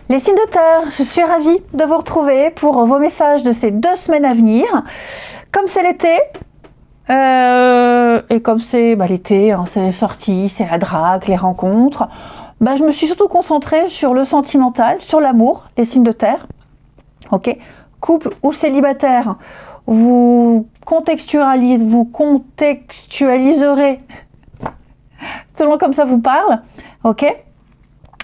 Les signes de terre, je suis ravie de vous retrouver pour vos messages de ces 2 semaines à venir. Comme c'est l'été, et comme c'est l'été, hein, c'est les sorties, c'est la drague, les rencontres, je me suis surtout concentrée sur le sentimental, sur l'amour, les signes de terre. Ok, couple ou célibataire, vous contextualiserez selon comme ça vous parle. Ok.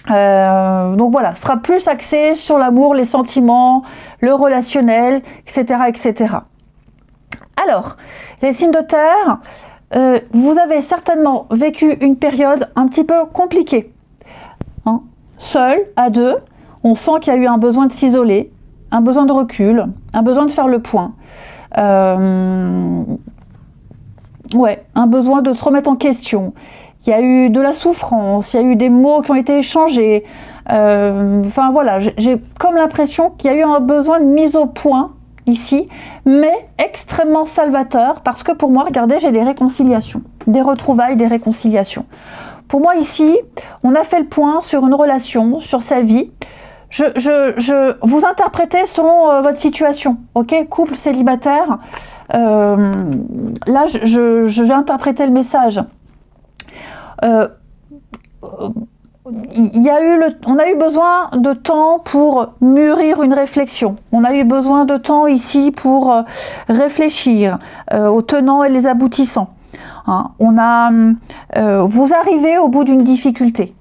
Donc voilà, ce sera plus axé sur l'amour, les sentiments, le relationnel, etc., etc. Alors, les signes de terre, vous avez certainement vécu une période un petit peu compliquée. Hein, seul, à deux, on sent qu'il y a eu un besoin de s'isoler, un besoin de recul, un besoin de faire le point. Un besoin de se remettre en question. Il y a eu de la souffrance, il y a eu des mots qui ont été échangés. Enfin voilà, j'ai comme l'impression qu'il y a eu un besoin de mise au point ici, mais extrêmement salvateur, parce que pour moi, regardez, j'ai des réconciliations, des retrouvailles, des réconciliations. Pour moi ici, on a fait le point sur une relation, sur sa vie. Vous interprétez selon votre situation, ok, couple, célibataire. Là, je vais interpréter le message. On a eu besoin de temps pour mûrir une réflexion. On a eu besoin de temps ici pour réfléchir aux tenants et les aboutissants. Hein, vous arrivez au bout d'une difficulté.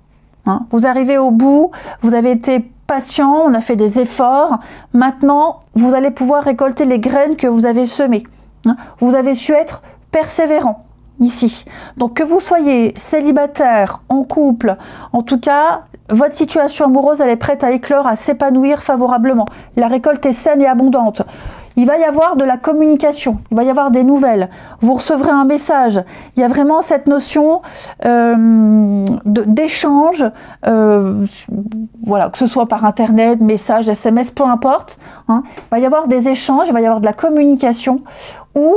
Hein, vous arrivez au bout, vous avez été patient, on a fait des efforts. Maintenant, vous allez pouvoir récolter les graines que vous avez semées. Hein, vous avez su être persévérant. Ici. Donc que vous soyez célibataire, en couple, en tout cas, votre situation amoureuse, elle est prête à éclore, à s'épanouir favorablement. La récolte est saine et abondante. Il va y avoir de la communication, il va y avoir des nouvelles. Vous recevrez un message. Il y a vraiment cette notion d'échange, voilà, que ce soit par internet, message, SMS, peu importe. Hein. Il va y avoir des échanges, il va y avoir de la communication où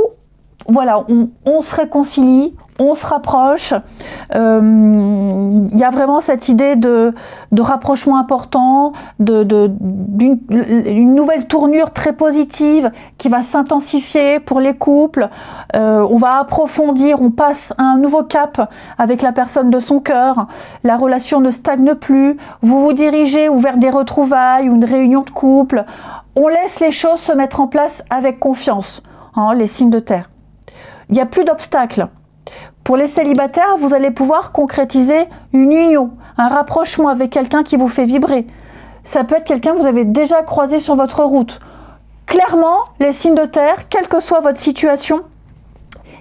voilà, on se réconcilie, on se rapproche. Il y a vraiment cette idée de rapprochement important, d'une nouvelle tournure très positive qui va s'intensifier pour les couples. On va approfondir, on passe à un nouveau cap avec la personne de son cœur. La relation ne stagne plus. Vous vous dirigez vers des retrouvailles ou une réunion de couple. On laisse les choses se mettre en place avec confiance. Hein, les signes de terre. Il n'y a plus d'obstacles. Pour les célibataires, vous allez pouvoir concrétiser une union, un rapprochement avec quelqu'un qui vous fait vibrer. Ça peut être quelqu'un que vous avez déjà croisé sur votre route. Clairement, les signes de terre, quelle que soit votre situation,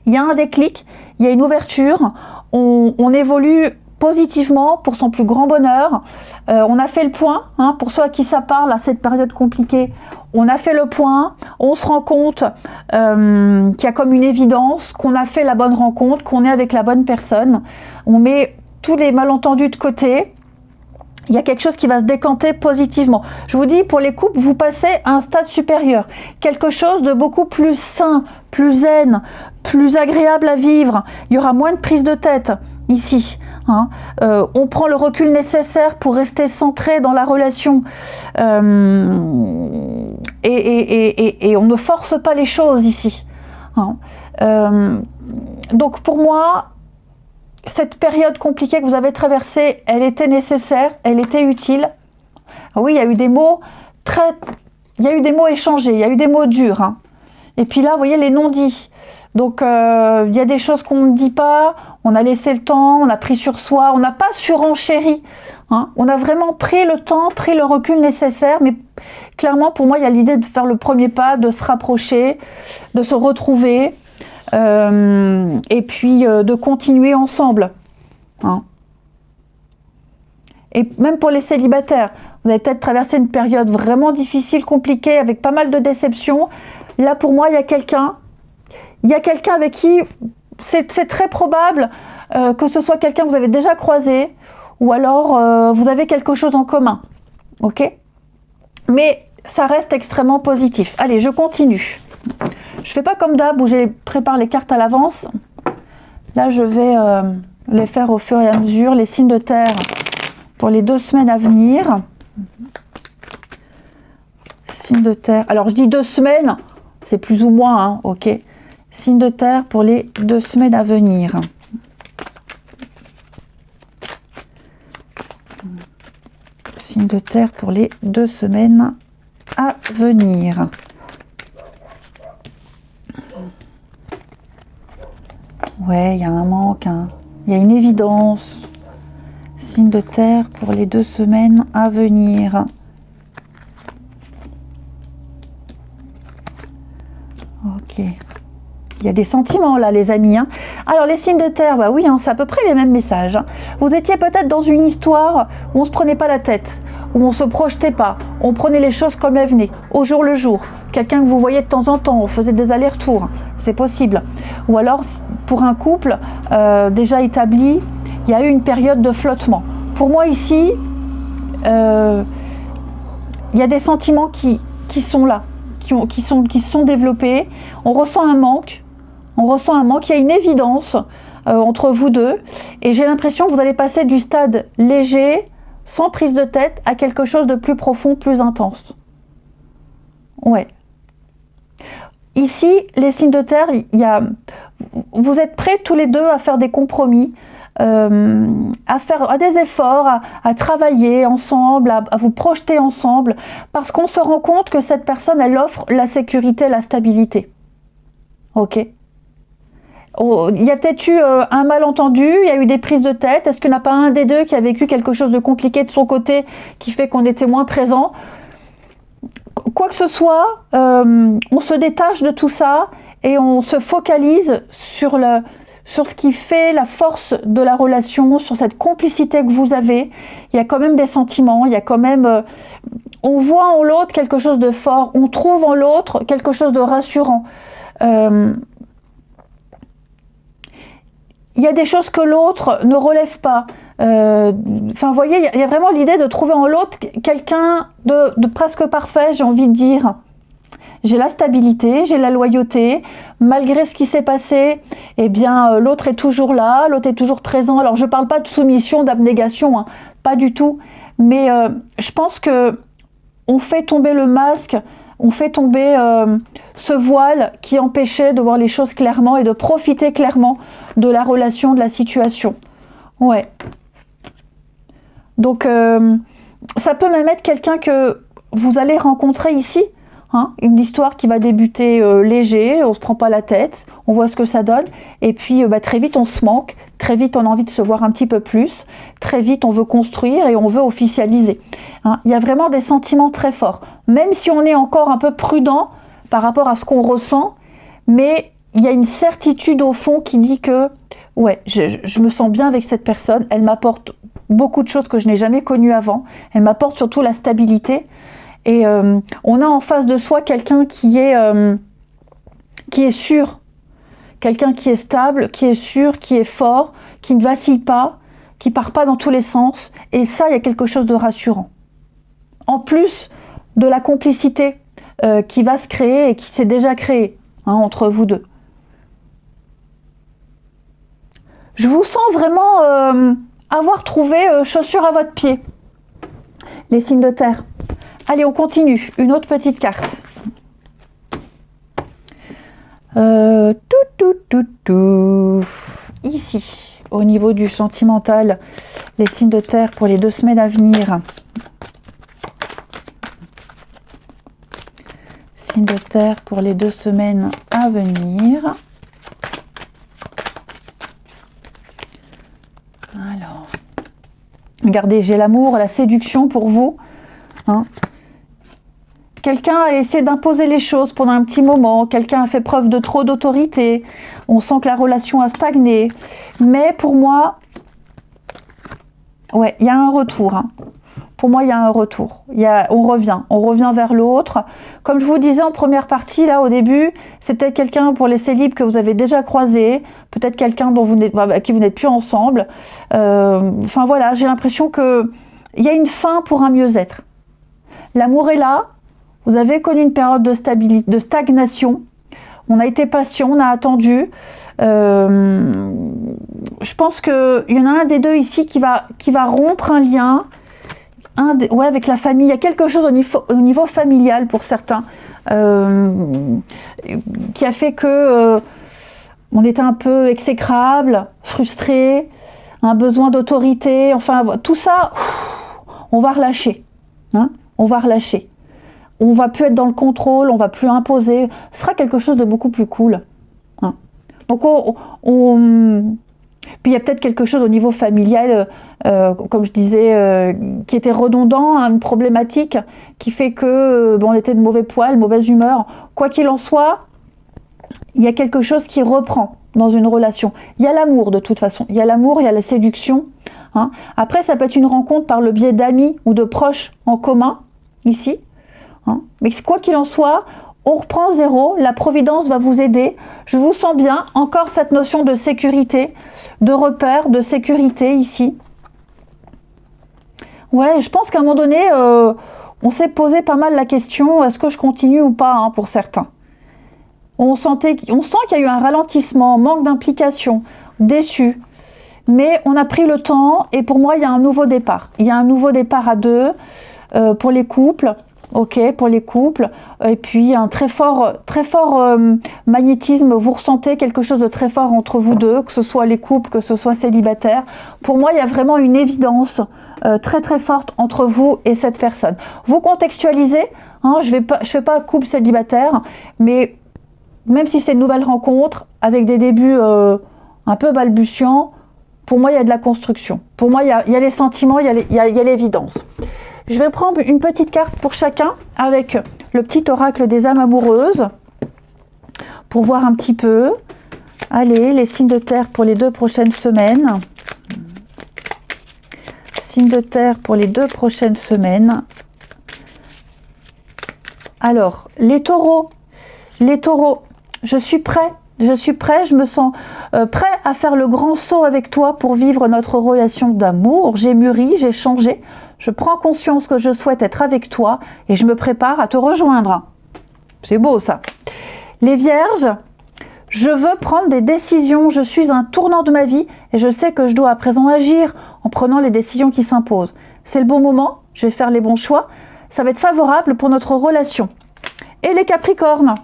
il y a un déclic, il y a une ouverture, on évolue positivement pour son plus grand bonheur. On a fait le point, hein, pour ceux à qui ça parle, à cette période compliquée, on a fait le point, on se rend compte qu'il y a comme une évidence, qu'on a fait la bonne rencontre, qu'on est avec la bonne personne. On met tous les malentendus de côté. Il y a quelque chose qui va se décanter positivement. Je vous dis, pour les couples, vous passez à un stade supérieur. Quelque chose de beaucoup plus sain, plus zen, plus agréable à vivre. Il y aura moins de prise de tête ici. Hein. On prend le recul nécessaire pour rester centré dans la relation. Et on ne force pas les choses ici. Hein. Donc pour moi, cette période compliquée que vous avez traversée, elle était nécessaire, elle était utile. Oui, il y a eu des mots il y a eu des mots échangés, il y a eu des mots durs. Hein. Et puis là, vous voyez les non-dits. Donc il y a des choses qu'on ne dit pas, on a laissé le temps, on a pris sur soi, on n'a pas surenchéri. Hein. On a vraiment pris le temps, pris le recul nécessaire, mais clairement pour moi il y a l'idée de faire le premier pas, de se rapprocher, de se retrouver. Et puis de continuer ensemble. Hein. Et même pour les célibataires, vous avez peut-être traversé une période vraiment difficile, compliquée, avec pas mal de déceptions. Là pour moi, il y a quelqu'un avec qui c'est très probable que ce soit quelqu'un que vous avez déjà croisé, ou alors vous avez quelque chose en commun. Ok ? Mais ça reste extrêmement positif. Allez, je continue. Je ne fais pas comme d'hab où je prépare les cartes à l'avance. Là, je vais les faire au fur et à mesure. Les signes de terre pour les 2 semaines à venir. Signe de terre. Alors je dis 2 semaines, c'est plus ou moins, hein, ok. Signe de terre pour les 2 semaines à venir. Signe de terre pour les 2 semaines à venir. Ouais, il y a un manque, hein. Il y a une évidence. Signe de terre pour les 2 semaines à venir. Ok. Il y a des sentiments là, les amis, hein. Alors les signes de terre, bah oui, hein, c'est à peu près les mêmes messages, hein. Vous étiez peut-être dans une histoire où on se prenait pas la tête, où on se projetait pas, on prenait les choses comme elles venaient, au jour le jour. Quelqu'un que vous voyez de temps en temps, on faisait des allers-retours, c'est possible. Ou alors pour un couple déjà établi, il y a eu une période de flottement. Pour moi ici, il y a des sentiments qui sont là, qui sont développés. On ressent un manque. Il y a une évidence entre vous deux. Et j'ai l'impression que vous allez passer du stade léger, sans prise de tête, à quelque chose de plus profond, plus intense. Ouais. Ici, les signes de terre, vous êtes prêts tous les deux à faire des compromis, à des efforts, à travailler ensemble, à vous projeter ensemble, parce qu'on se rend compte que cette personne, elle offre la sécurité, la stabilité. Ok. Il y a peut-être eu un malentendu, il y a eu des prises de tête. Est-ce qu'il n'y en a pas un des deux qui a vécu quelque chose de compliqué de son côté, qui fait qu'on était moins présent? Quoi que ce soit, on se détache de tout ça et on se focalise sur ce qui fait la force de la relation, sur cette complicité que vous avez. Il y a quand même des sentiments, il y a quand même... on voit en l'autre quelque chose de fort, on trouve en l'autre quelque chose de rassurant. Il y a des choses que l'autre ne relève pas. Enfin, vous voyez, il y a vraiment l'idée de trouver en l'autre quelqu'un de presque parfait, j'ai envie de dire. J'ai la stabilité, j'ai la loyauté. Malgré ce qui s'est passé, eh bien, l'autre est toujours là, l'autre est toujours présent. Alors, je ne parle pas de soumission, d'abnégation, hein, pas du tout. Mais je pense que on fait tomber le masque, on fait tomber ce voile qui empêchait de voir les choses clairement et de profiter clairement de la relation, de la situation. Ouais. Donc, ça peut même être quelqu'un que vous allez rencontrer ici, hein, une histoire qui va débuter léger, on ne se prend pas la tête, on voit ce que ça donne, et puis très vite on se manque, très vite on a envie de se voir un petit peu plus, très vite on veut construire et on veut officialiser. Hein. Il y a vraiment des sentiments très forts, même si on est encore un peu prudent par rapport à ce qu'on ressent, mais il y a une certitude au fond qui dit que ouais, je me sens bien avec cette personne, elle m'apporte beaucoup de choses que je n'ai jamais connues avant, elle m'apporte surtout la stabilité, et on a en face de soi quelqu'un qui est sûr, quelqu'un qui est stable, qui est sûr, qui est fort, qui ne vacille pas, qui ne part pas dans tous les sens, et ça, il y a quelque chose de rassurant. En plus de la complicité qui va se créer et qui s'est déjà créée, hein, entre vous deux. Je vous sens vraiment avoir trouvé chaussure à votre pied, les signes de terre. Allez, on continue. Une autre petite carte. Ici, au niveau du sentimental, les signes de terre pour les 2 semaines à venir. Signes de terre pour les 2 semaines à venir. Alors, regardez, j'ai l'amour, la séduction pour vous. Hein. Quelqu'un a essayé d'imposer les choses pendant un petit moment, quelqu'un a fait preuve de trop d'autorité, on sent que la relation a stagné, mais pour moi, ouais, il y a un retour. Hein. Pour moi, il y a un retour. On revient vers l'autre. Comme je vous disais en première partie, là, au début, c'est peut-être quelqu'un pour les célibes que vous avez déjà croisé, peut-être quelqu'un qui vous n'êtes plus ensemble. Enfin voilà, j'ai l'impression qu'il y a une fin pour un mieux-être. L'amour est là. Vous avez connu une période de stagnation. On a été patient, on a attendu. Je pense qu'il y en a un des deux ici qui va rompre un lien, ouais, avec la famille, il y a quelque chose au niveau familial pour certains qui a fait que on était un peu exécrable, frustré, un besoin d'autorité, enfin tout ça, on va relâcher, hein, on va relâcher. On va plus être dans le contrôle, on va plus imposer, ce sera quelque chose de beaucoup plus cool. Hein. Donc puis il y a peut-être quelque chose au niveau familial, comme je disais, qui était redondant, hein, une problématique qui fait que on était de mauvais poil, mauvaise humeur. Quoi qu'il en soit, il y a quelque chose qui reprend dans une relation. Il y a l'amour de toute façon, il y a l'amour, il y a la séduction. Hein. Après, ça peut être une rencontre par le biais d'amis ou de proches en commun, ici. Hein. Mais quoi qu'il en soit, on reprend zéro, la providence va vous aider. Je vous sens bien, encore cette notion de sécurité, de repère, de sécurité ici. Ouais, je pense qu'à un moment donné, on s'est posé pas mal la question, est-ce que je continue ou pas, hein, pour certains. On sent qu'il y a eu un ralentissement, manque d'implication, déçu. Mais on a pris le temps et pour moi, il y a un nouveau départ. Il y a un nouveau départ à deux pour les couples. Ok, pour les couples, et puis un très fort magnétisme, vous ressentez quelque chose de très fort entre vous deux, que ce soit les couples, que ce soit célibataires. Pour moi, il y a vraiment une évidence très très forte entre vous et cette personne. Vous contextualisez, hein, je fais pas couple célibataire, mais même si c'est une nouvelle rencontre, avec des débuts un peu balbutiants, pour moi, il y a de la construction. Pour moi, il y a les sentiments, il y a l'évidence. Je vais prendre une petite carte pour chacun avec le petit oracle des âmes amoureuses pour voir un petit peu. Allez, les signes de terre pour les 2 prochaines semaines. Signes de terre pour les 2 prochaines semaines. Alors, les taureaux, je suis prêt, je me sens prêt à faire le grand saut avec toi pour vivre notre relation d'amour. J'ai mûri, j'ai changé. Je prends conscience que je souhaite être avec toi et je me prépare à te rejoindre. C'est beau ça. Les vierges, je veux prendre des décisions. Je suis à un tournant de ma vie et je sais que je dois à présent agir en prenant les décisions qui s'imposent. C'est le bon moment, je vais faire les bons choix. Ça va être favorable pour notre relation. Et les capricornes,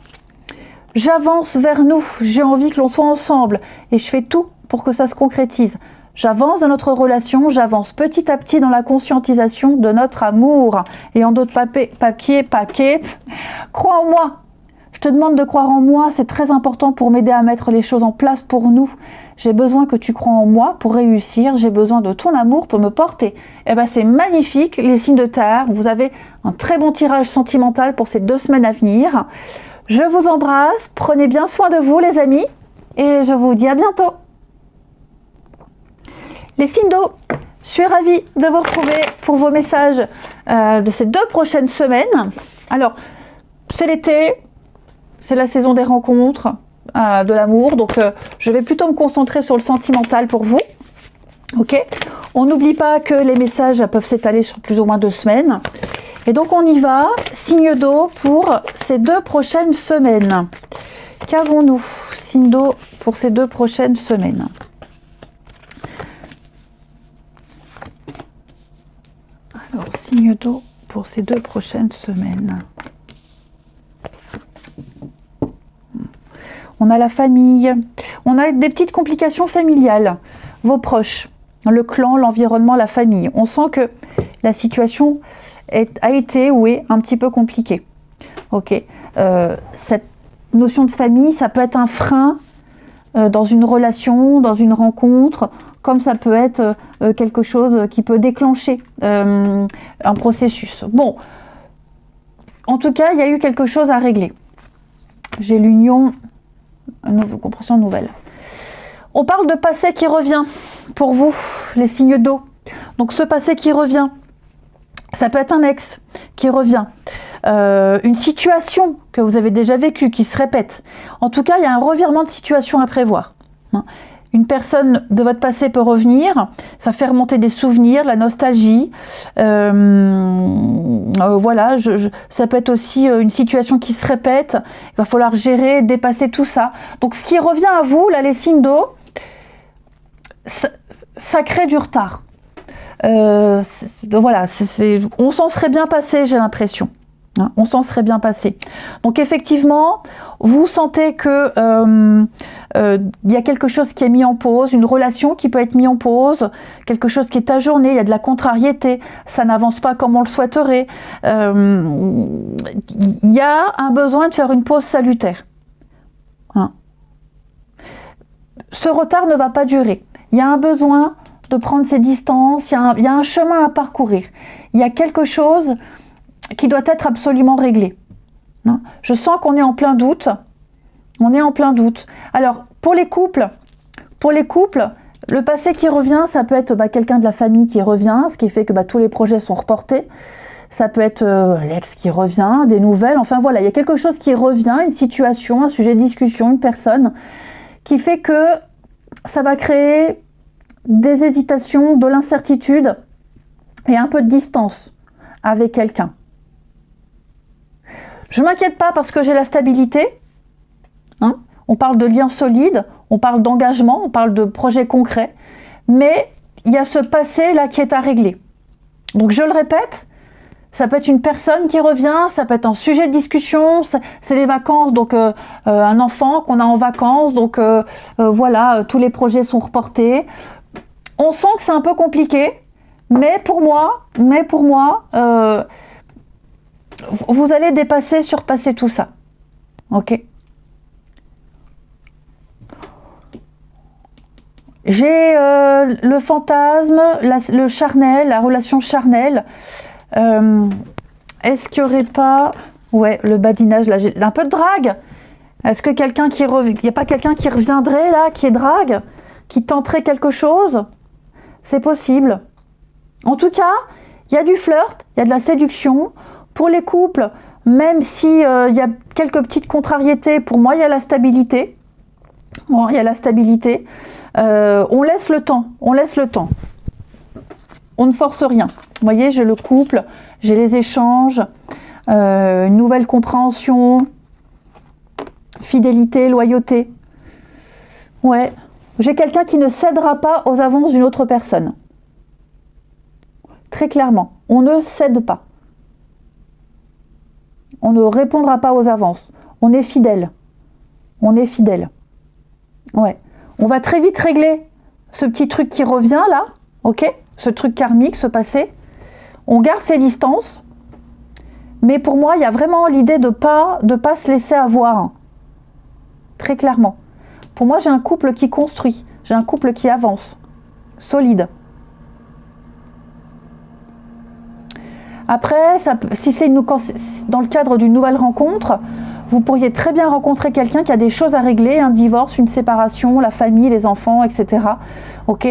j'avance vers nous. J'ai envie que l'on soit ensemble et je fais tout pour que ça se concrétise. J'avance dans notre relation, j'avance petit à petit dans la conscientisation de notre amour. Et en d'autres papiers, crois en moi. Je te demande de croire en moi, c'est très important pour m'aider à mettre les choses en place pour nous. J'ai besoin que tu crois en moi pour réussir, j'ai besoin de ton amour pour me porter. Eh bien c'est magnifique, les signes de terre, vous avez un très bon tirage sentimental pour ces 2 semaines à venir. Je vous embrasse, prenez bien soin de vous les amis, et je vous dis à bientôt. Les signes d'eau, je suis ravie de vous retrouver pour vos messages de ces 2 prochaines semaines. Alors, c'est l'été, c'est la saison des rencontres, de l'amour, donc je vais plutôt me concentrer sur le sentimental pour vous. Ok, on n'oublie pas que les messages peuvent s'étaler sur plus ou moins 2 semaines. Et donc on y va, signe d'eau pour ces 2 prochaines semaines. Qu'avons-nous, signe d'eau pour ces 2 prochaines semaines? Alors, signe d'eau pour ces 2 prochaines semaines. On a la famille, on a des petites complications familiales, vos proches, le clan, l'environnement, la famille. On sent que la situation a été ou est un petit peu compliquée. Ok, cette notion de famille, ça peut être un frein dans une relation, dans une rencontre, comme ça peut être quelque chose qui peut déclencher un processus. Bon, en tout cas, il y a eu quelque chose à régler. J'ai l'union, compréhension nouvelle. On parle de passé qui revient pour vous, les signes d'eau. Donc ce passé qui revient, ça peut être un ex qui revient, une situation que vous avez déjà vécue qui se répète. En tout cas, il y a un revirement de situation à prévoir. Une personne de votre passé peut revenir, ça fait remonter des souvenirs, la nostalgie. Voilà, ça peut être aussi une situation qui se répète. Il va falloir gérer, dépasser tout ça. Donc ce qui revient à vous, là, les signes d'eau, ça crée du retard. Voilà, on s'en serait bien passé, j'ai l'impression. Hein, on s'en serait bien passé. Donc effectivement, vous sentez que y a quelque chose qui est mis en pause, une relation qui peut être mise en pause, quelque chose qui est ajourné, il y a de la contrariété, ça n'avance pas comme on le souhaiterait. Il y a un besoin de faire une pause salutaire. Hein. Ce retard ne va pas durer. Il y a un besoin de prendre ses distances, il y a un chemin à parcourir. Il y a quelque chose qui doit être absolument réglé. Hein. Je sens qu'on est en plein doute. On est en plein doute. Alors, pour les couples, le passé qui revient, ça peut être quelqu'un de la famille qui revient, ce qui fait que tous les projets sont reportés. Ça peut être l'ex qui revient, des nouvelles. Enfin voilà, il y a quelque chose qui revient, une situation, un sujet de discussion, une personne, qui fait que ça va créer des hésitations, de l'incertitude et un peu de distance avec quelqu'un. Je ne m'inquiète pas parce que j'ai la stabilité. Hein, on parle de liens solides, on parle d'engagement, on parle de projets concrets. Mais il y a ce passé là qui est à régler. Donc je le répète, ça peut être une personne qui revient, ça peut être un sujet de discussion, c'est les vacances, donc un enfant qu'on a en vacances, donc voilà, tous les projets sont reportés. On sent que c'est un peu compliqué, mais pour moi, vous allez surpasser tout ça. Ok. J'ai le fantasme, le charnel, la relation charnelle. Est-ce qu'il n'y aurait pas... Ouais, le badinage, là, j'ai un peu de drague. Est-ce que il n'y a pas quelqu'un qui reviendrait là, qui est drague, qui tenterait quelque chose? C'est possible. En tout cas, il y a du flirt, il y a de la séduction. Pour les couples, même si y a quelques petites contrariétés, pour moi, il y a la stabilité. Bon, il y a la stabilité. On laisse le temps. On ne force rien. Vous voyez, j'ai le couple, j'ai les échanges, une nouvelle compréhension, fidélité, loyauté. Ouais, j'ai quelqu'un qui ne cédera pas aux avances d'une autre personne. Très clairement, on ne cède pas. On ne répondra pas aux avances. On est fidèle. Ouais. On va très vite régler ce petit truc qui revient là, ok? Ce truc karmique, ce passé. On garde ses distances. Mais pour moi, il y a vraiment l'idée de pas se laisser avoir. Très clairement. Pour moi, j'ai un couple qui construit. J'ai un couple qui avance. Solide. Après, si c'est dans le cadre d'une nouvelle rencontre, vous pourriez très bien rencontrer quelqu'un qui a des choses à régler, un divorce, une séparation, la famille, les enfants, etc. Ok,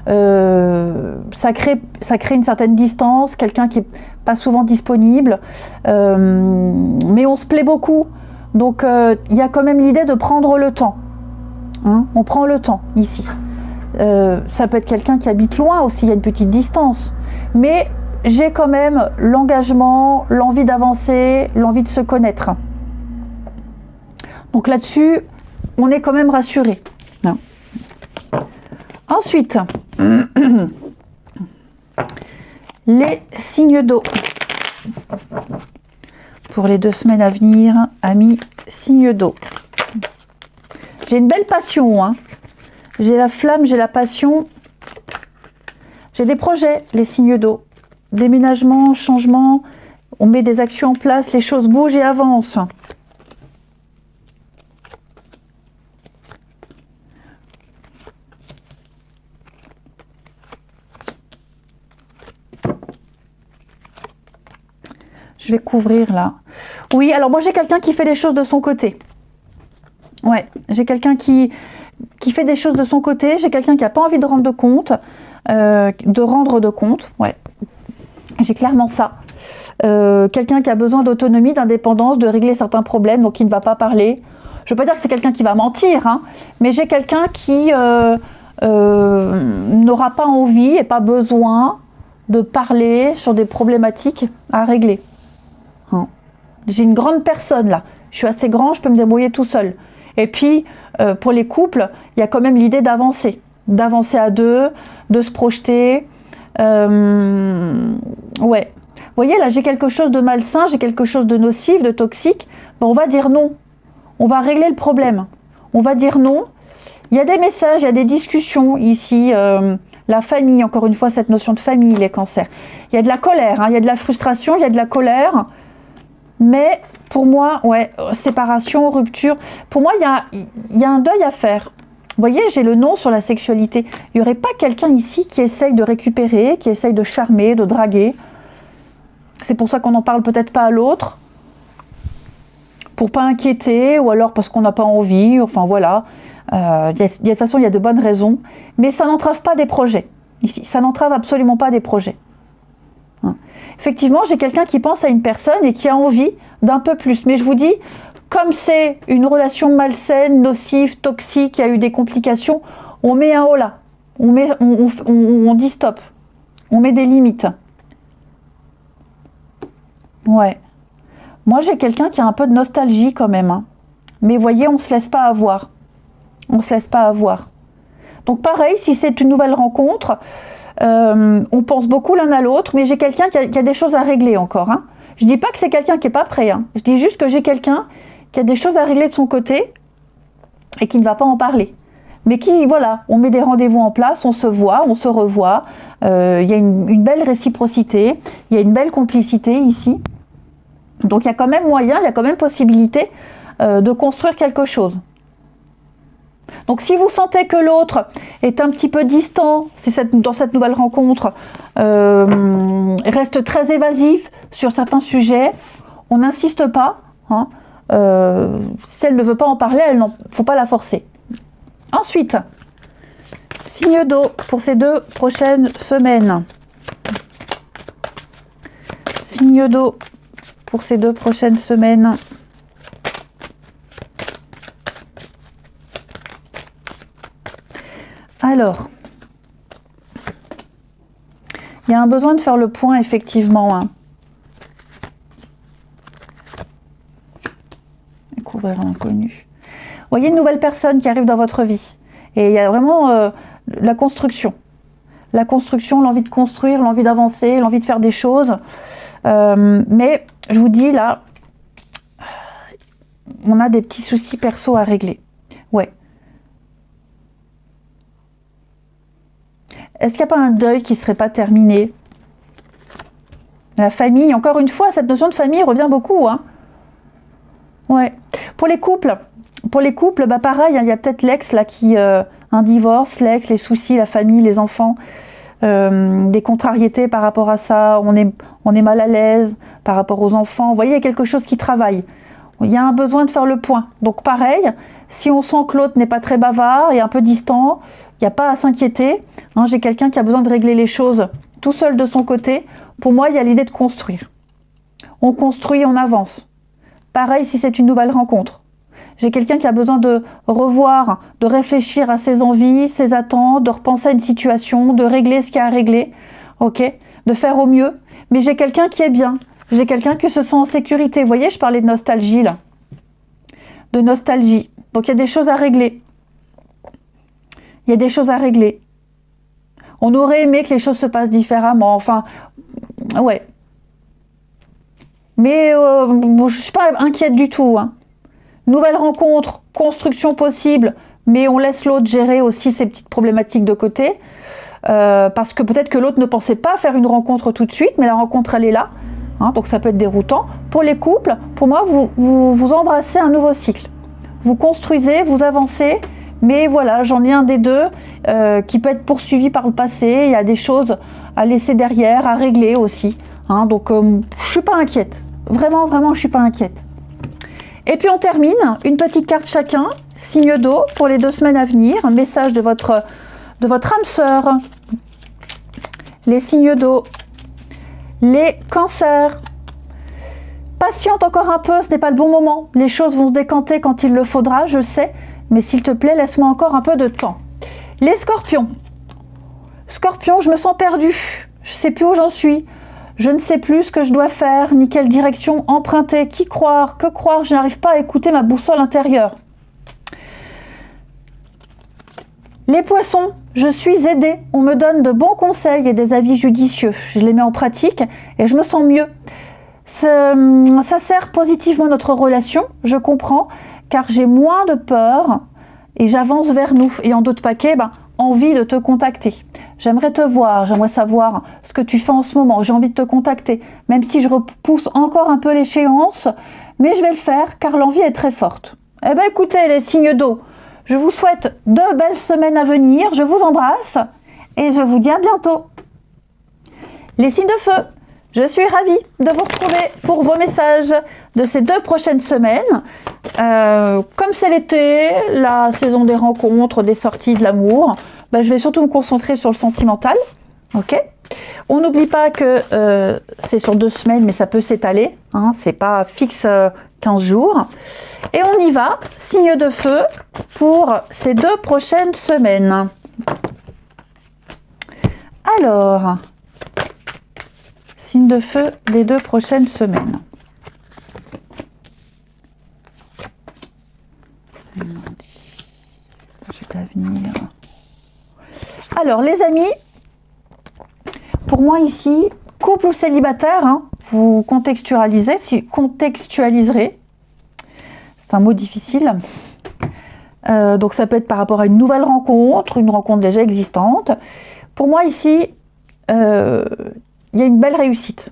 ça crée une certaine distance, quelqu'un qui n'est pas souvent disponible, mais on se plaît beaucoup. Donc, il y a quand même l'idée de prendre le temps. Hein, on prend le temps ici. Ça peut être quelqu'un qui habite loin aussi, il y a une petite distance. Mais j'ai quand même l'engagement, l'envie d'avancer, l'envie de se connaître. Donc là-dessus, on est quand même rassuré. Ensuite, les signes d'eau. Pour les 2 semaines à venir, amis, signes d'eau. J'ai une belle passion. Hein. J'ai la flamme, j'ai la passion. J'ai des projets, les signes d'eau. Déménagement, changement, on met des actions en place, les choses bougent et avancent. Je vais couvrir là. Oui, alors moi j'ai quelqu'un qui fait des choses de son côté. Ouais, j'ai quelqu'un qui fait des choses de son côté, j'ai quelqu'un qui n'a pas envie de rendre de compte. Ouais. J'ai clairement ça. Quelqu'un qui a besoin d'autonomie, d'indépendance, de régler certains problèmes, donc qui ne va pas parler. Je ne veux pas dire que c'est quelqu'un qui va mentir, hein, mais j'ai quelqu'un qui n'aura pas envie et pas besoin de parler sur des problématiques à régler. Hein. J'ai une grande personne là. Je suis assez grand, je peux me débrouiller tout seul. Et puis, pour les couples, il y a quand même l'idée d'avancer. D'avancer à deux, de se projeter. Ouais. Vous voyez, là, j'ai quelque chose de malsain, j'ai quelque chose de nocif, de toxique. Ben, on va dire non. On va régler le problème. On va dire non. Il y a des messages, il y a des discussions ici. La famille, encore une fois, cette notion de famille, les cancers. Il y a de la colère, hein, il y a de la frustration, il y a de la colère. Mais pour moi, ouais, séparation, rupture. Pour moi, il y a un deuil à faire. Vous voyez, j'ai le non sur la sexualité. Il n'y aurait pas quelqu'un ici qui essaye de récupérer, qui essaye de charmer, de draguer. C'est pour ça qu'on n'en parle peut-être pas à l'autre. Pour pas inquiéter, ou alors parce qu'on n'a pas envie. Enfin voilà. De toute façon, il y a de bonnes raisons. Mais ça n'entrave pas des projets. Ici, ça n'entrave absolument pas des projets. Hein. Effectivement, j'ai quelqu'un qui pense à une personne et qui a envie d'un peu plus. Mais je vous dis, comme c'est une relation malsaine, nocive, toxique, il y a eu des complications, on met un holà. On dit stop. On met des limites. Ouais. Moi, j'ai quelqu'un qui a un peu de nostalgie quand même. Hein. Mais vous voyez, on ne se laisse pas avoir. On ne se laisse pas avoir. Donc pareil, si c'est une nouvelle rencontre, on pense beaucoup l'un à l'autre, mais j'ai quelqu'un qui a des choses à régler encore. Hein. Je ne dis pas que c'est quelqu'un qui n'est pas prêt. Hein. Je dis juste que j'ai quelqu'un qui a des choses à régler de son côté et qui ne va pas en parler. Mais qui, voilà, on met des rendez-vous en place, on se voit, on se revoit. Il y a une belle réciprocité, il y a une belle complicité ici. Donc il y a quand même moyen, il y a quand même possibilité de construire quelque chose. Donc si vous sentez que l'autre est un petit peu distant, dans cette nouvelle rencontre, reste très évasif sur certains sujets, on n'insiste pas. Hein, si elle ne veut pas en parler, il ne faut pas la forcer. Ensuite, signe d'eau pour ces 2 prochaines semaines. Signe d'eau pour ces 2 prochaines semaines. Alors, il y a un besoin de faire le point, effectivement. Hein. Découvrir l'inconnu. Vous voyez une nouvelle personne qui arrive dans votre vie. Et il y a vraiment la construction. La construction, l'envie de construire, l'envie d'avancer, l'envie de faire des choses. Mais je vous dis, là, on a des petits soucis perso à régler. Ouais. Est-ce qu'il n'y a pas un deuil qui ne serait pas terminé? La famille, encore une fois, cette notion de famille revient beaucoup. Hein. Ouais. Pour les couples, bah pareil, hein, il y a peut-être l'ex là qui... un divorce, l'ex, les soucis, la famille, les enfants, des contrariétés par rapport à ça, on est mal à l'aise par rapport aux enfants. Vous voyez, il y a quelque chose qui travaille. Il y a un besoin de faire le point. Donc pareil, si on sent que l'autre n'est pas très bavard et un peu distant, il n'y a pas à s'inquiéter. Hein, j'ai quelqu'un qui a besoin de régler les choses tout seul de son côté. Pour moi, il y a l'idée de construire. On construit, on avance. Pareil si c'est une nouvelle rencontre. J'ai quelqu'un qui a besoin de revoir, de réfléchir à ses envies, ses attentes, de repenser à une situation, de régler ce qu'il y a à régler, ok, de faire au mieux. Mais j'ai quelqu'un qui est bien. J'ai quelqu'un qui se sent en sécurité. Vous voyez, je parlais de nostalgie là. De nostalgie. Donc il y a des choses à régler. Il y a des choses à régler. On aurait aimé que les choses se passent différemment. Enfin, ouais. Mais bon, je ne suis pas inquiète du tout. Hein. Nouvelle rencontre, construction possible, mais on laisse l'autre gérer aussi ses petites problématiques de côté. Parce que peut-être que l'autre ne pensait pas faire une rencontre tout de suite, mais la rencontre, elle est là. Hein, donc ça peut être déroutant. Pour les couples, pour moi, vous embrassez un nouveau cycle. Vous construisez, vous avancez. Mais voilà, j'en ai un des deux qui peut être poursuivi par le passé. Il y a des choses à laisser derrière, à régler aussi. Hein, donc, je ne suis pas inquiète. Vraiment, vraiment, je ne suis pas inquiète. Et puis, on termine. Une petite carte chacun. Signe d'eau pour les 2 semaines à venir. Un message de votre âme sœur. Les signes d'eau. Les cancers. Patiente encore un peu, ce n'est pas le bon moment. Les choses vont se décanter quand il le faudra, je sais. Mais s'il te plaît, laisse-moi encore un peu de temps. Les scorpions. Scorpion, je me sens perdue. Je ne sais plus où j'en suis. Je ne sais plus ce que je dois faire, ni quelle direction emprunter, qui croire, que croire. Je n'arrive pas à écouter ma boussole intérieure. Les poissons, je suis aidée. On me donne de bons conseils et des avis judicieux. Je les mets en pratique et je me sens mieux. Ça sert positivement notre relation, je comprends, car j'ai moins de peur et j'avance vers nous. Et en d'autres paquets, envie de te contacter. J'aimerais te voir, j'aimerais savoir ce que tu fais en ce moment. J'ai envie de te contacter, même si je repousse encore un peu l'échéance, mais je vais le faire car l'envie est très forte. Eh bien écoutez les signes d'eau, je vous souhaite de belles semaines à venir, je vous embrasse et je vous dis à bientôt. Les signes de feu, je suis ravie de vous retrouver pour vos messages de ces 2 prochaines semaines. Comme c'est l'été, la saison des rencontres, des sorties, de l'amour, je vais surtout me concentrer sur le sentimental. Ok ? On n'oublie pas que c'est sur 2 semaines, mais ça peut s'étaler. Hein, c'est pas fixe 15 jours. Et on y va, signe de feu, pour ces 2 prochaines semaines. Alors, signe de feu des 2 prochaines semaines. D'avenir. Alors les amis, pour moi ici, couple ou célibataire, vous contextualiserez, c'est un mot difficile, donc ça peut être par rapport à une nouvelle rencontre, une rencontre déjà existante. Pour moi ici, il y a une belle réussite,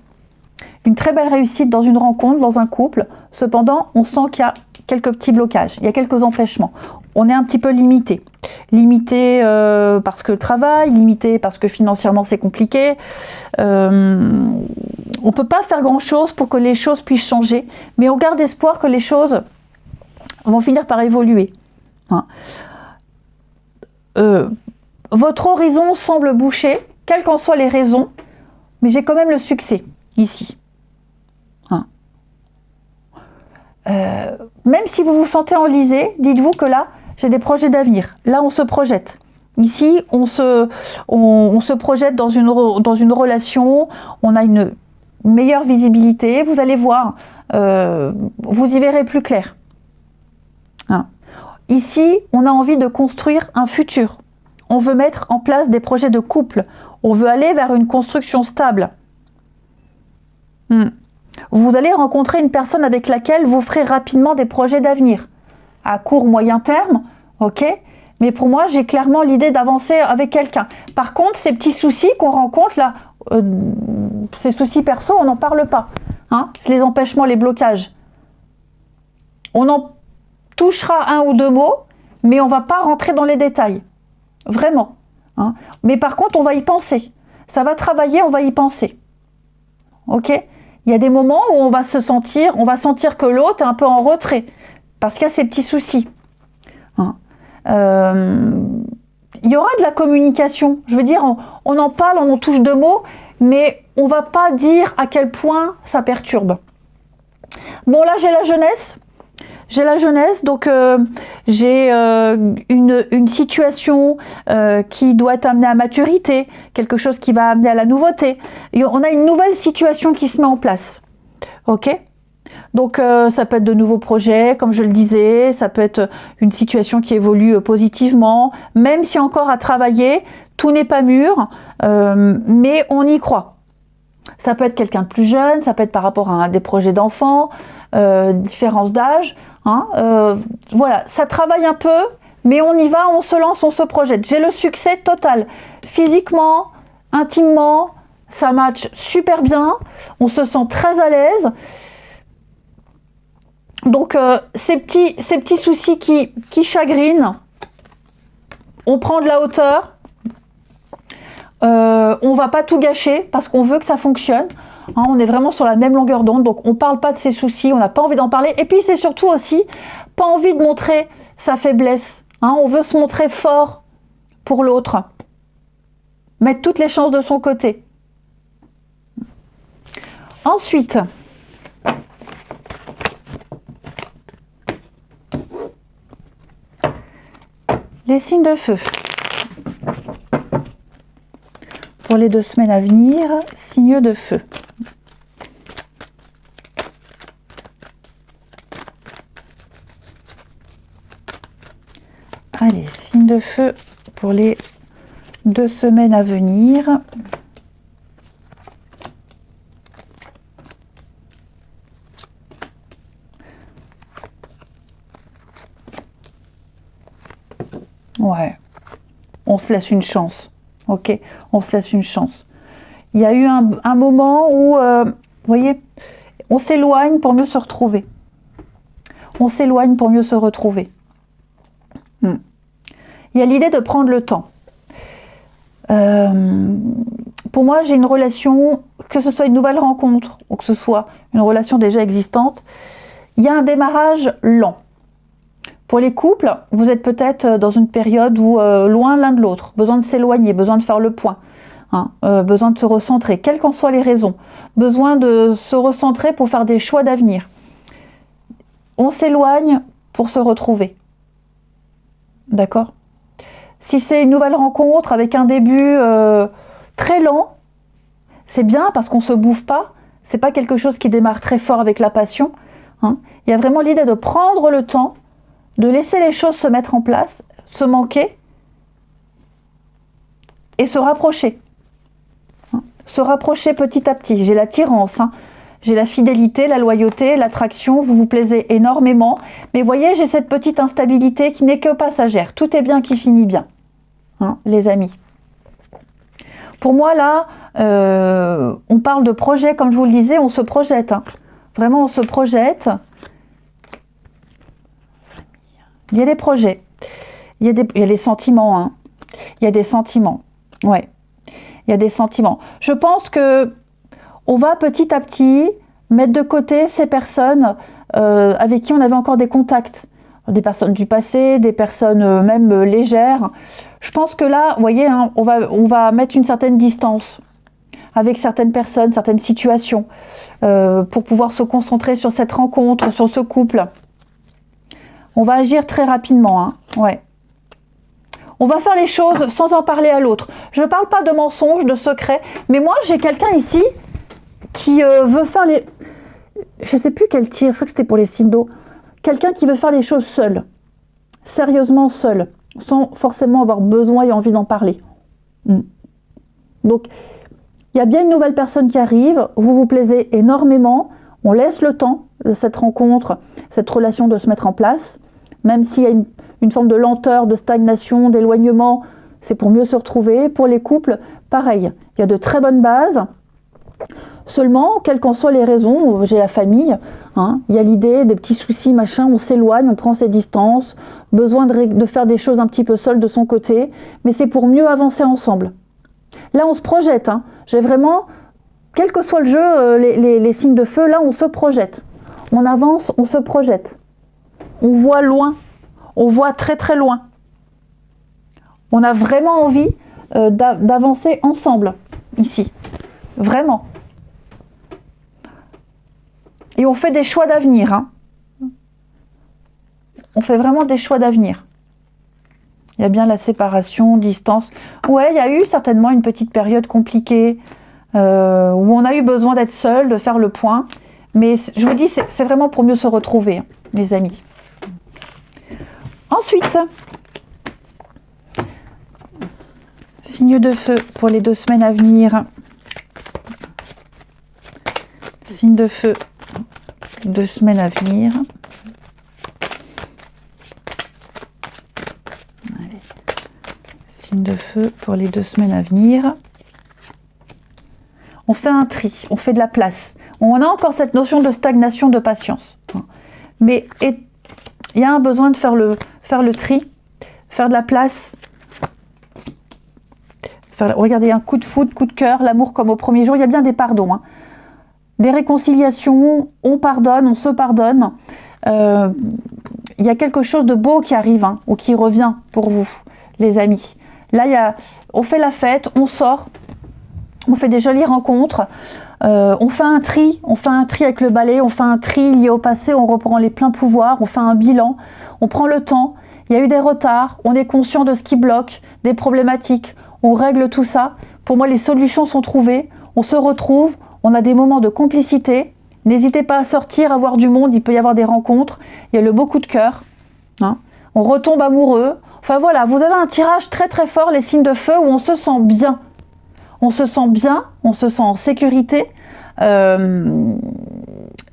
une très belle réussite dans une rencontre, dans un couple. Cependant, on sent qu'il y a quelques petits blocages, il y a quelques empêchements. On est un petit peu limité. Limité parce que le travail, limité parce que financièrement c'est compliqué. On ne peut pas faire grand-chose pour que les choses puissent changer, mais on garde espoir que les choses vont finir par évoluer. Votre horizon semble bouché, quelles qu'en soient les raisons, mais j'ai quand même le succès ici. Même si vous vous sentez enlisé, dites-vous que là, j'ai des projets d'avenir. Là, on se projette. Ici, on se projette dans une relation, on a une meilleure visibilité. Vous allez voir, vous y verrez plus clair. Ici, on a envie de construire un futur. On veut mettre en place des projets de couple. On veut aller vers une construction stable. Vous allez rencontrer une personne avec laquelle vous ferez rapidement des projets d'avenir. À court ou moyen terme, ok ? Mais pour moi, j'ai clairement l'idée d'avancer avec quelqu'un. Par contre, ces petits soucis qu'on rencontre là, ces soucis perso, on n'en parle pas. Les empêchements, les blocages. On en touchera 1 ou 2 mots, mais on ne va pas rentrer dans les détails. Vraiment. Mais par contre, on va y penser. Ça va travailler, on va y penser. Ok ? Il y a des moments où on va sentir que l'autre est un peu en retrait, parce qu'il y a ces petits soucis. Il y aura de la communication. Je veux dire, on en parle, on en touche 2 mots, mais on ne va pas dire à quel point ça perturbe. Bon, là, j'ai la jeunesse. Donc j'ai une situation qui doit être amenée à maturité, quelque chose qui va amener à la nouveauté. Et on a une nouvelle situation qui se met en place. Ok ? Donc ça peut être de nouveaux projets, comme je le disais, ça peut être une situation qui évolue positivement, même si encore à travailler, tout n'est pas mûr, mais on y croit. Ça peut être quelqu'un de plus jeune, ça peut être par rapport à des projets d'enfants, différence d'âge. Voilà, ça travaille un peu, mais on y va, on se lance, on se projette. J'ai le succès total. Physiquement, intimement, ça match super bien. On se sent très à l'aise. Donc, ces petits soucis qui chagrinent, on prend de la hauteur. On va pas tout gâcher parce qu'on veut que ça fonctionne. On est vraiment sur la même longueur d'onde, donc on ne parle pas de ses soucis, on n'a pas envie d'en parler. Et puis c'est surtout aussi pas envie de montrer sa faiblesse. On veut se montrer fort pour l'autre. Mettre toutes les chances de son côté. Ensuite, les signes de feu. Pour les 2 semaines à venir, signes de feu. Allez, signe de feu pour les 2 semaines à venir. Ouais, on se laisse une chance, ok, on se laisse une chance. Il y a eu un moment où, vous voyez, on s'éloigne pour mieux se retrouver. On s'éloigne pour mieux se retrouver. Il y a l'idée de prendre le temps. Pour moi, j'ai une relation, que ce soit une nouvelle rencontre ou que ce soit une relation déjà existante, il y a un démarrage lent. Pour les couples, vous êtes peut-être dans une période où loin l'un de l'autre, besoin de s'éloigner, besoin de faire le point, hein, besoin de se recentrer, quelles qu'en soient les raisons, besoin de se recentrer pour faire des choix d'avenir. On s'éloigne pour se retrouver. D'accord ? Si c'est une nouvelle rencontre avec un début très lent, c'est bien parce qu'on ne se bouffe pas, c'est pas quelque chose qui démarre très fort avec la passion. Hein. Il y a vraiment l'idée de prendre le temps, de laisser les choses se mettre en place, se manquer et se rapprocher. Hein. Se rapprocher petit à petit. J'ai l'attirance, hein. J'ai la fidélité, la loyauté, l'attraction, vous vous plaisez énormément. Mais voyez, j'ai cette petite instabilité qui n'est que passagère. Tout est bien qui finit bien, hein, les amis. Pour moi, là, on parle de projet, comme je vous le disais, on se projette. Hein. Vraiment, on se projette. Il y a des projets. Il y a des sentiments. Hein. Il y a des sentiments. Ouais. Il y a des sentiments. Je pense que on va petit à petit mettre de côté ces personnes avec qui on avait encore des contacts. Des personnes du passé, des personnes même légères. Je pense que là, vous voyez, hein, on va mettre une certaine distance avec certaines personnes, certaines situations, pour pouvoir se concentrer sur cette rencontre, sur ce couple. On va agir très rapidement, hein, ouais. On va faire les choses sans en parler à l'autre. Je ne parle pas de mensonges, de secrets, mais moi, j'ai quelqu'un ici qui veut faire les... Je ne sais plus quel tir, je crois que c'était pour les signes d'eau. Quelqu'un qui veut faire les choses seul, sérieusement seul, sans forcément avoir besoin et envie d'en parler. Donc, il y a bien une nouvelle personne qui arrive, vous vous plaisez énormément, on laisse le temps de cette rencontre, cette relation de se mettre en place, même s'il y a une forme de lenteur, de stagnation, d'éloignement, c'est pour mieux se retrouver. Pour les couples, pareil, il y a de très bonnes bases. Seulement, quelles qu'en soient les raisons, j'ai la famille, hein, il y a l'idée des petits soucis, machin, on s'éloigne, on prend ses distances, besoin de faire des choses un petit peu seul de son côté, mais c'est pour mieux avancer ensemble. Là, on se projette, hein. J'ai vraiment, quel que soit le jeu, les signes de feu, là, on se projette. On avance, on se projette. On voit loin, on voit très très loin. On a vraiment envie d'avancer ensemble, ici. Vraiment. Et on fait des choix d'avenir. Hein. On fait vraiment des choix d'avenir. Il y a bien la séparation, distance. Ouais, il y a eu certainement une petite période compliquée où on a eu besoin d'être seul, de faire le point. Mais je vous dis, c'est vraiment pour mieux se retrouver, hein, les amis. Ensuite, signe de feu pour les 2 semaines à venir. Signe de feu, 2 semaines à venir. Allez. Signe de feu pour les 2 semaines à venir. On fait un tri, on fait de la place. On a encore cette notion de stagnation, de patience. Mais il y a un besoin de faire le tri, faire de la place. Regardez, un coup de foudre, coup de cœur, l'amour comme au premier jour. Il y a bien des pardons. Hein. Des réconciliations, on pardonne, on se pardonne. Il y a quelque chose de beau qui arrive, hein, ou qui revient pour vous, les amis. Là, on fait la fête, on sort, on fait des jolies rencontres, on fait un tri avec le balai, on fait un tri lié au passé, on reprend les pleins pouvoirs, on fait un bilan, on prend le temps, il y a eu des retards, on est conscient de ce qui bloque, des problématiques, on règle tout ça. Pour moi, les solutions sont trouvées, on se retrouve, on a des moments de complicité. N'hésitez pas à sortir, à voir du monde, il peut y avoir des rencontres, il y a le beau coup de cœur. Hein. On retombe amoureux, Enfin voilà, vous avez un tirage très très fort, les signes de feu, où on se sent bien. On se sent bien, on se sent en sécurité. Il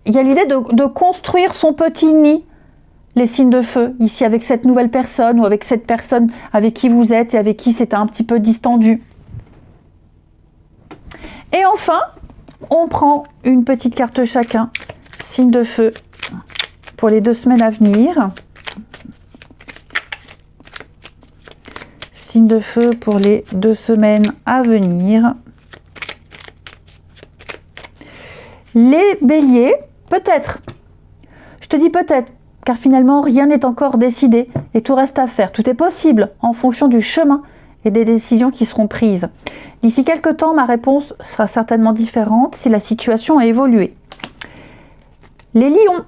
y a l'idée de construire son petit nid, les signes de feu, ici avec cette nouvelle personne ou avec cette personne avec qui vous êtes et avec qui c'était un petit peu distendu. Et enfin, on prend une petite carte chacun, signe de feu, pour les 2 semaines à venir. Signe de feu pour les 2 semaines à venir. Les béliers, peut-être. Je te dis peut-être, car finalement rien n'est encore décidé et tout reste à faire. Tout est possible en fonction du chemin et des décisions qui seront prises. D'ici quelques temps, ma réponse sera certainement différente si la situation a évolué. Les lions,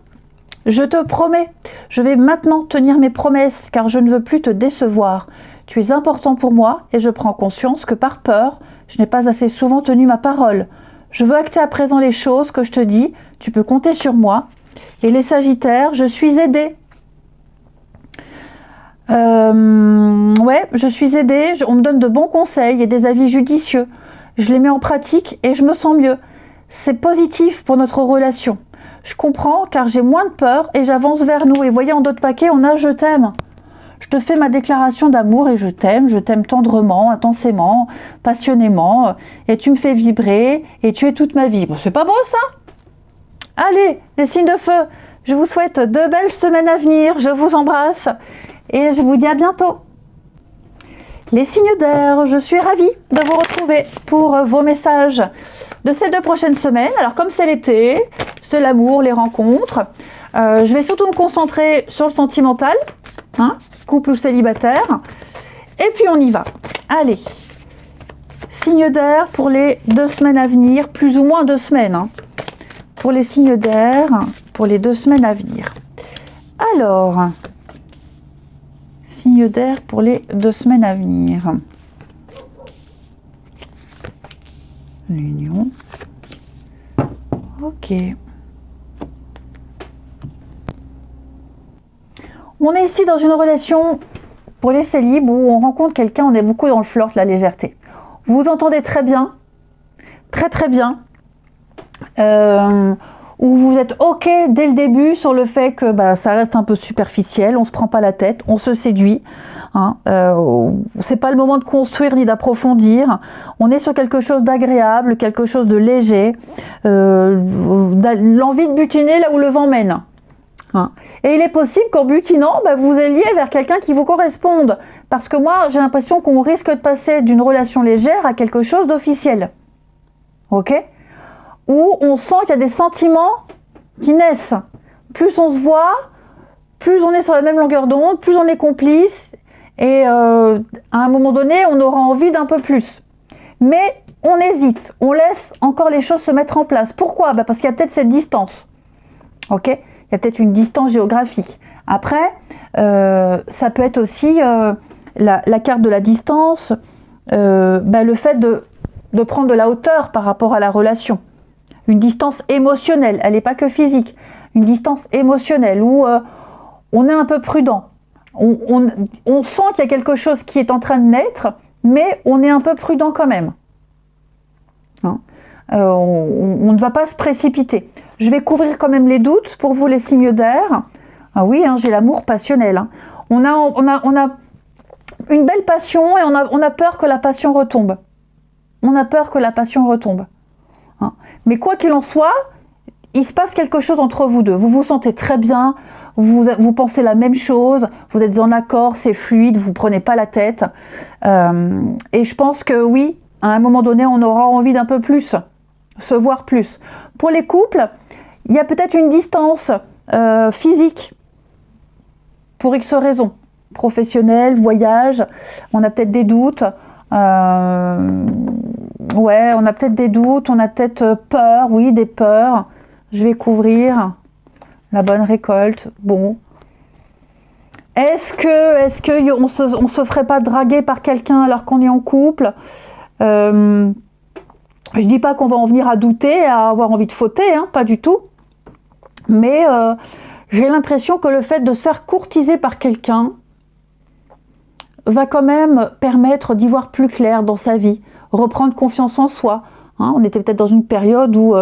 je te promets, je vais maintenant tenir mes promesses car je ne veux plus te décevoir. Tu es important pour moi et je prends conscience que par peur, je n'ai pas assez souvent tenu ma parole. Je veux acter à présent les choses que je te dis, tu peux compter sur moi. Et les sagittaires, je suis aidée. Ouais, je suis aidée, on me donne de bons conseils et des avis judicieux. Je les mets en pratique et je me sens mieux. C'est positif pour notre relation. Je comprends car j'ai moins de peur et j'avance vers nous. Et voyez, en d'autres paquets, on a « je t'aime ». Je te fais ma déclaration d'amour et je t'aime tendrement, intensément, passionnément. Et tu me fais vibrer et tu es toute ma vie. Bon, c'est pas beau ça? Allez, les signes de feu, je vous souhaite de belles semaines à venir. Je vous embrasse et je vous dis à bientôt. Les signes d'air, je suis ravie de vous retrouver pour vos messages de ces 2 prochaines semaines. Alors comme c'est l'été, c'est l'amour, les rencontres. Je vais surtout me concentrer sur le sentimental, hein, couple ou célibataire. Et puis on y va. Allez, signes d'air pour les 2 semaines à venir, plus ou moins 2 semaines. Hein, pour les signes d'air, pour les 2 semaines à venir. Alors, signes d'air pour les 2 semaines à venir. L'union. Ok. On est ici dans une relation pour les célibes où on rencontre quelqu'un, on est beaucoup dans le flirt, la légèreté. Vous vous entendez très bien, très très bien, où vous êtes ok dès le début sur le fait que ça reste un peu superficiel, on se prend pas la tête, on se séduit, hein, c'est pas le moment de construire ni d'approfondir, on est sur quelque chose d'agréable, quelque chose de léger, l'envie de butiner là où le vent mène. Hein. Et il est possible qu'en butinant, vous alliez vers quelqu'un qui vous corresponde. Parce que moi, j'ai l'impression qu'on risque de passer d'une relation légère à quelque chose d'officiel. Ok? Où on sent qu'il y a des sentiments qui naissent. Plus on se voit, plus on est sur la même longueur d'onde, plus on est complice. Et à un moment donné, on aura envie d'un peu plus. Mais on hésite, on laisse encore les choses se mettre en place. Pourquoi? Parce qu'il y a peut-être cette distance. Ok? Il y a peut-être une distance géographique. Après, ça peut être aussi la carte de la distance, le fait de prendre de la hauteur par rapport à la relation. Une distance émotionnelle, elle n'est pas que physique. Une distance émotionnelle où on est un peu prudent. On sent qu'il y a quelque chose qui est en train de naître, mais on est un peu prudent quand même. Hein, on ne va pas se précipiter. Je vais couvrir quand même les doutes pour vous les signes d'air. Ah oui, hein, j'ai l'amour passionnel. Hein. On a une belle passion et on a peur que la passion retombe. On a peur que la passion retombe. Hein. Mais quoi qu'il en soit, il se passe quelque chose entre vous deux. Vous vous sentez très bien, vous pensez la même chose, vous êtes en accord, c'est fluide, vous ne prenez pas la tête. Et je pense que oui, à un moment donné, on aura envie d'un peu plus, se voir plus. Pour les couples, il y a peut-être une distance physique pour X raisons. Professionnel, voyage, on a peut-être des doutes. Ouais, on a peut-être des doutes, on a peut-être peur, oui, des peurs. Je vais couvrir la bonne récolte. Bon. Est-ce que on se ferait pas draguer par quelqu'un alors qu'on est en couple? Je dis pas qu'on va en venir à douter, à avoir envie de fauter, hein, pas du tout. Mais j'ai l'impression que le fait de se faire courtiser par quelqu'un, va quand même permettre d'y voir plus clair dans sa vie, reprendre confiance en soi. Hein, on était peut-être dans une période où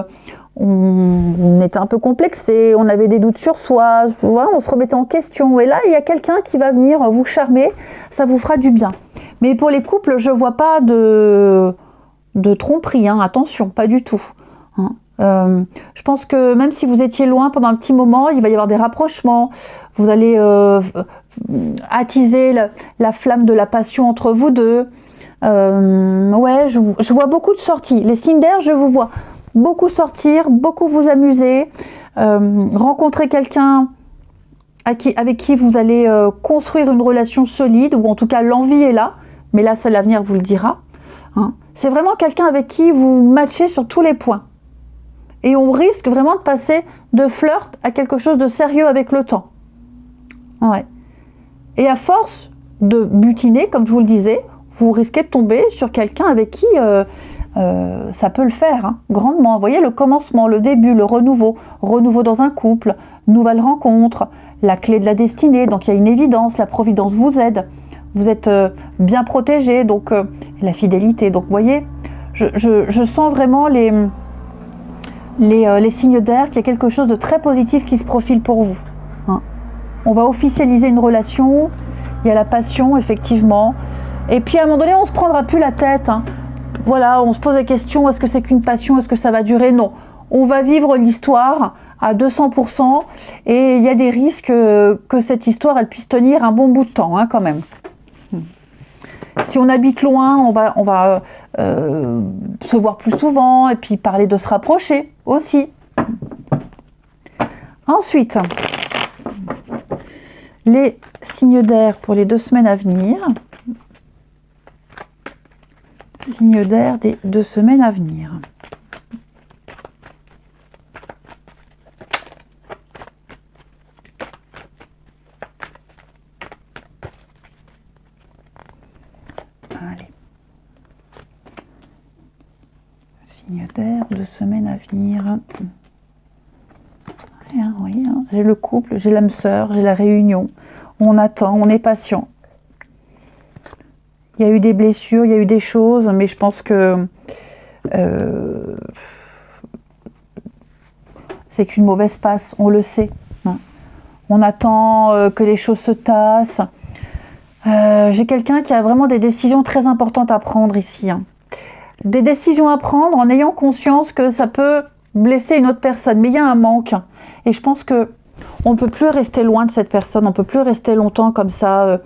on était un peu complexé, on avait des doutes sur soi, voilà, on se remettait en question. Et là, il y a quelqu'un qui va venir vous charmer, ça vous fera du bien. Mais pour les couples, je ne vois pas de tromperie, hein, attention, pas du tout. Hein. Je pense que même si vous étiez loin pendant un petit moment, il va y avoir des rapprochements, vous allez attiser la flamme de la passion entre vous deux. Ouais, je vois beaucoup de sorties. Les signes d'air, je vous vois beaucoup sortir, beaucoup vous amuser, rencontrer quelqu'un avec qui vous allez construire une relation solide, ou en tout cas l'envie est là, mais là, c'est l'avenir vous le dira. Hein. C'est vraiment quelqu'un avec qui vous matchez sur tous les points. Et on risque vraiment de passer de flirt à quelque chose de sérieux avec le temps. Ouais. Et à force de butiner, comme je vous le disais, vous risquez de tomber sur quelqu'un avec qui ça peut le faire, hein, grandement. Vous voyez, le commencement, le début, le renouveau dans un couple, nouvelle rencontre, la clé de la destinée, donc il y a une évidence, la providence vous aide, vous êtes bien protégé, donc la fidélité. Donc vous voyez, je sens vraiment les signes d'air, qu'il y a quelque chose de très positif qui se profile pour vous. Hein. On va officialiser une relation, il y a la passion, effectivement. Et puis à un moment donné, on ne se prendra plus la tête. Hein. Voilà, on se pose la question, est-ce que c'est qu'une passion, est-ce que ça va durer? Non, on va vivre l'histoire à 200% et il y a des risques que cette histoire, elle puisse tenir un bon bout de temps, hein, quand même. Si on habite loin, on va se voir plus souvent et puis parler de se rapprocher aussi. Ensuite, les signes d'air pour les 2 semaines à venir. Signes d'air des 2 semaines à venir. Allez. Signes d'air, 2 semaines à venir. Rien, oui, hein. J'ai le couple, j'ai l'âme sœur, j'ai la réunion. On attend, on est patient. Il y a eu des blessures, il y a eu des choses, mais je pense que c'est qu'une mauvaise passe, on le sait. Hein. On attend que les choses se tassent. J'ai quelqu'un qui a vraiment des décisions très importantes à prendre ici. Hein. Des décisions à prendre en ayant conscience que ça peut blesser une autre personne, mais il y a un manque. Et je pense que on ne peut plus rester loin de cette personne, on ne peut plus rester longtemps comme ça,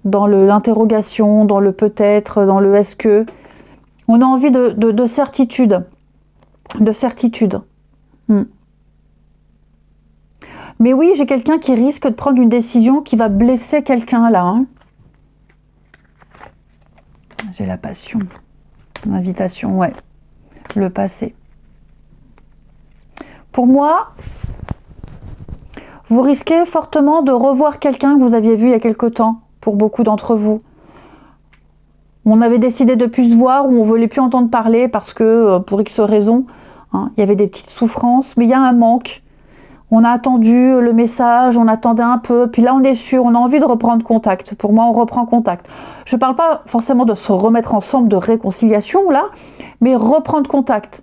dans l'interrogation, dans le peut-être, dans le est-ce que. On a envie de certitude. De certitude. Mais oui, j'ai quelqu'un qui risque de prendre une décision qui va blesser quelqu'un là. Hein. J'ai la passion. L'invitation, ouais. Le passé. Pour moi, vous risquez fortement de revoir quelqu'un que vous aviez vu il y a quelque temps, pour beaucoup d'entre vous. On avait décidé de ne plus se voir, ou on ne voulait plus entendre parler parce que, pour X raisons, hein, il y avait des petites souffrances, mais il y a un manque. On a attendu le message, on attendait un peu, puis là on est sûr, on a envie de reprendre contact. Pour moi, on reprend contact. Je ne parle pas forcément de se remettre ensemble, de réconciliation, là, mais reprendre contact.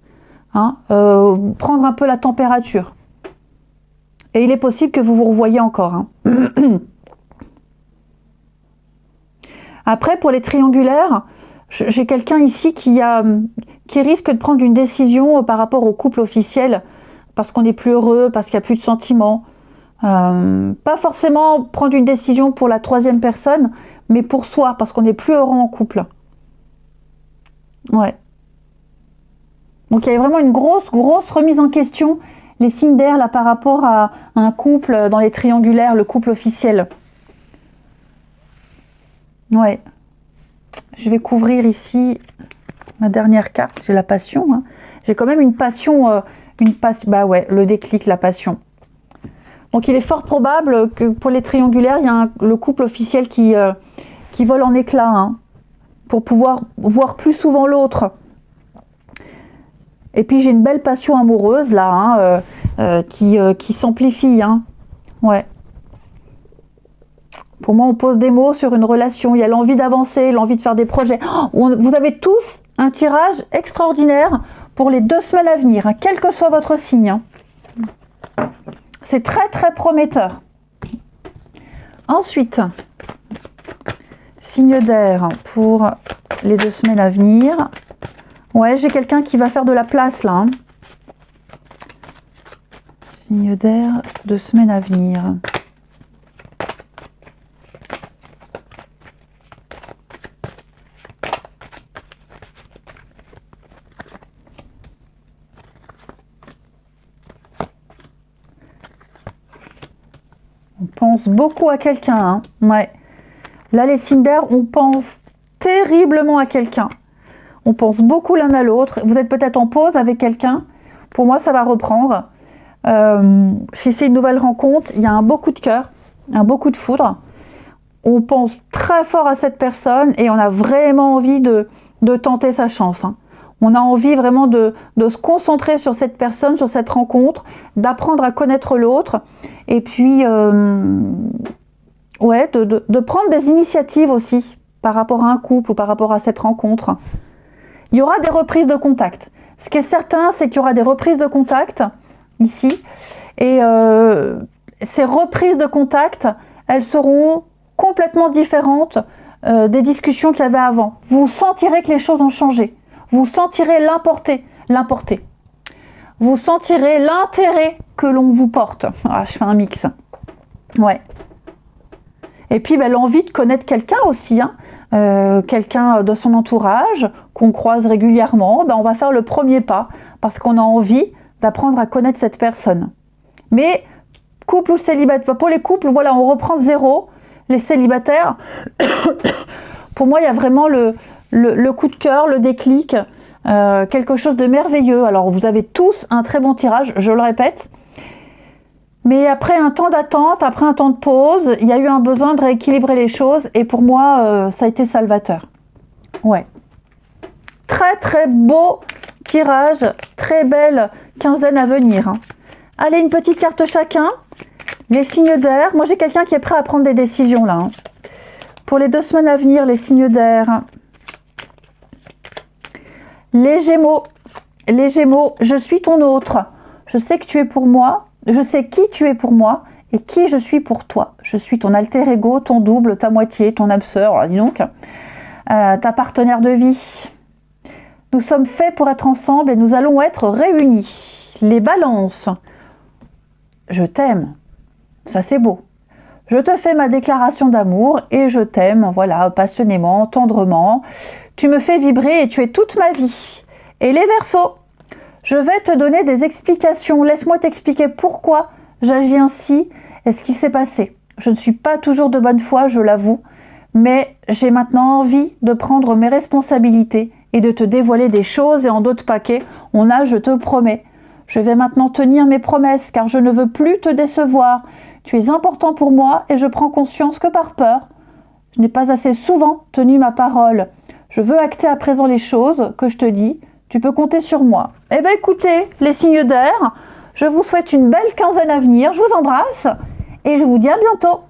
Hein, prendre un peu la température. Et il est possible que vous vous revoyiez encore. Hein. Après, pour les triangulaires, j'ai quelqu'un ici qui risque de prendre une décision par rapport au couple officiel, parce qu'on n'est plus heureux, parce qu'il n'y a plus de sentiments. Pas forcément prendre une décision pour la 3e personne, mais pour soi, parce qu'on n'est plus heureux en couple. Ouais. Donc il y a vraiment une grosse remise en question, les signes d'air là par rapport à un couple dans les triangulaires, le couple officiel. Ouais. Je vais couvrir ici ma dernière carte, j'ai la passion. Hein. J'ai quand même une passion, bah ouais, le déclic, la passion. Donc il est fort probable que pour les triangulaires, il y a le couple officiel qui vole en éclats, hein, pour pouvoir voir plus souvent l'autre. Et puis j'ai une belle passion amoureuse là, hein, qui s'amplifie. Hein. Ouais. Pour moi, on pose des mots sur une relation. Il y a l'envie d'avancer, l'envie de faire des projets. Vous avez tous un tirage extraordinaire pour les 2 semaines à venir, hein, quel que soit votre signe. Hein. C'est très, très prometteur. Ensuite, signe d'air pour les 2 semaines à venir. Ouais, j'ai quelqu'un qui va faire de la place, là. Hein. Signe d'air, 2 semaines à venir. On pense beaucoup à quelqu'un. Hein. Ouais. Là, les signes d'air, on pense terriblement à quelqu'un. On pense beaucoup l'un à l'autre. Vous êtes peut-être en pause avec quelqu'un. Pour moi, ça va reprendre. Si c'est une nouvelle rencontre, il y a un beau coup de cœur, un beau coup de foudre. On pense très fort à cette personne et on a vraiment envie de tenter sa chance. Hein. On a envie vraiment de se concentrer sur cette personne, sur cette rencontre, d'apprendre à connaître l'autre et puis ouais, de prendre des initiatives aussi par rapport à un couple ou par rapport à cette rencontre. Il y aura des reprises de contact. Ce qui est certain, c'est qu'il y aura des reprises de contact ici. Et ces reprises de contact, elles seront complètement différentes des discussions qu'il y avait avant. Vous sentirez que les choses ont changé. Vous sentirez l'importer. Vous sentirez l'intérêt que l'on vous porte. Ah, je fais un mix. Ouais. Et puis ben, l'envie de connaître quelqu'un aussi. Hein. Quelqu'un de son entourage qu'on croise régulièrement, ben, on va faire le premier pas parce qu'on a envie d'apprendre à connaître cette personne. Mais couple ou célibataire, pour les couples, voilà, on reprend de zéro. Les célibataires, pour moi, il y a vraiment le coup de cœur, le déclic, quelque chose de merveilleux. Alors, vous avez tous un très bon tirage, je le répète. Mais après un temps d'attente, après un temps de pause, il y a eu un besoin de rééquilibrer les choses. Et pour moi, ça a été salvateur. Ouais. Très, très beau tirage. Très belle quinzaine à venir. Hein. Allez, une petite carte chacun. Les signes d'air. Moi, j'ai quelqu'un qui est prêt à prendre des décisions là. Hein. Pour les 2 semaines à venir, les signes d'air. Les Gémeaux. Les Gémeaux, je suis ton autre. Je sais que tu es pour moi. Je sais qui tu es pour moi et qui je suis pour toi. Je suis ton alter ego, ton double, ta moitié, ton âme sœur. Alors dis donc, ta partenaire de vie. Nous sommes faits pour être ensemble et nous allons être réunis. Les balances. Je t'aime. Ça, c'est beau. Je te fais ma déclaration d'amour et je t'aime, voilà, passionnément, tendrement. Tu me fais vibrer et tu es toute ma vie. Et les Verseaux. Je vais te donner des explications. Laisse-moi t'expliquer pourquoi j'agis ainsi et ce qui s'est passé. Je ne suis pas toujours de bonne foi, je l'avoue, mais j'ai maintenant envie de prendre mes responsabilités et de te dévoiler des choses et en d'autres paquets. On a, je te promets. Je vais maintenant tenir mes promesses car je ne veux plus te décevoir. Tu es important pour moi et je prends conscience que par peur, je n'ai pas assez souvent tenu ma parole. Je veux acter à présent les choses que je te dis. Tu peux compter sur moi. Eh bien écoutez, les signes d'air, je vous souhaite une belle quinzaine à venir. Je vous embrasse et je vous dis à bientôt.